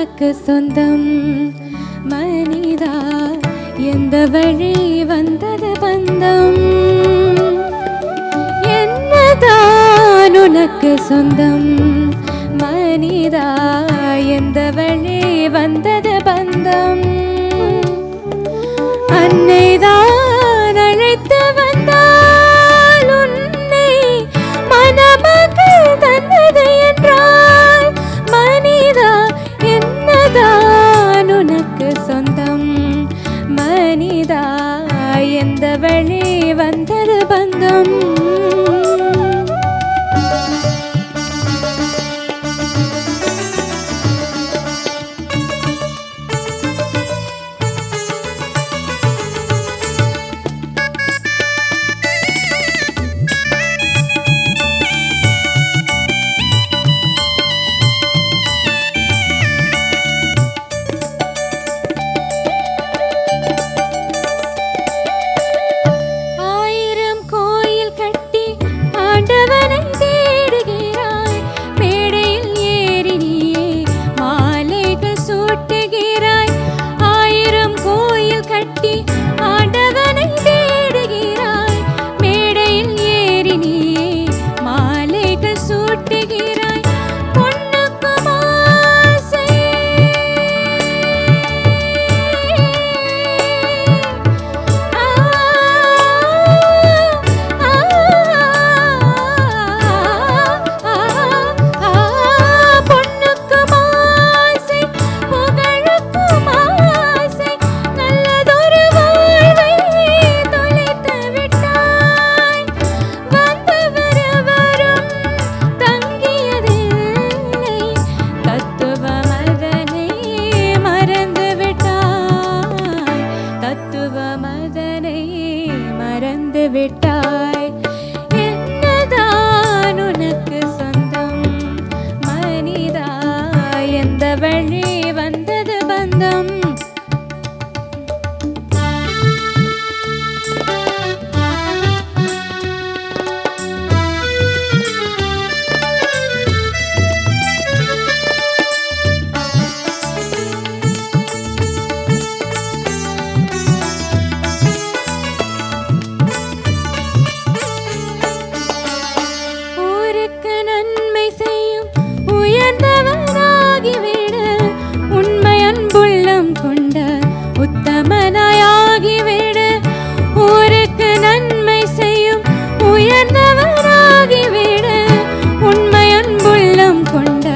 உனக்கு சொந்தம் மனிதா எந்த வழி வந்தது பந்தம் என்னதான் உனக்கு சொந்தம் மனிதா எந்த வழி வந்தது பந்தம் அன்னைதான் அழைத்து வந்தால் உன்னை மணமகள் தந்தது என்றால் மனிதா என்னதான் உனக்கு சொந்தம் மனிதா எந்த வழி வந்தது பந்தம் விட்டாய் என்னதான் உனக்கு சொந்தம் மனிதா எந்த வழி வந்தது பந்தம் உத்தமனாயாகிவிடு ஊருக்கு நன்மை செய்யும் உயர்ந்தவனாகிவிடு உண்மை அன்புள்ளம் கொண்ட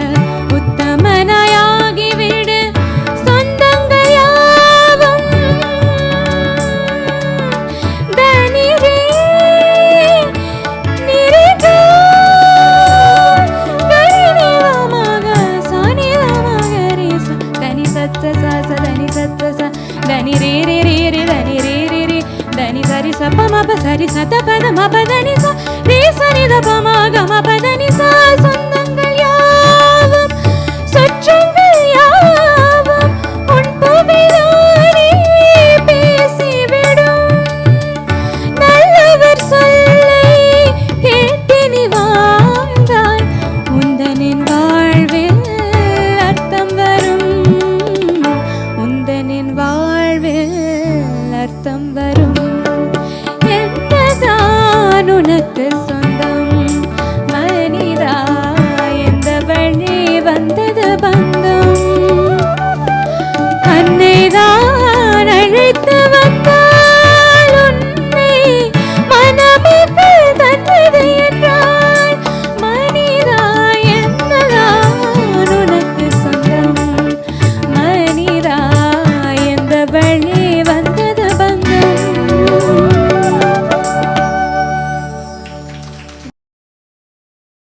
உத்தமனாயாகிவிடு சொந்தங்கள் யாவும் தனிரே நிரிகா கரிநிலமாக சானிலமாக ரேச தனி சத்த சாச தனி சத்த ச దని రే రే రే రే దని రే రే రే దని సరి స ప మ ప సరి స త ప ద మ ప ద ని స రే స ని ద ప మ గ మ ప ద ని స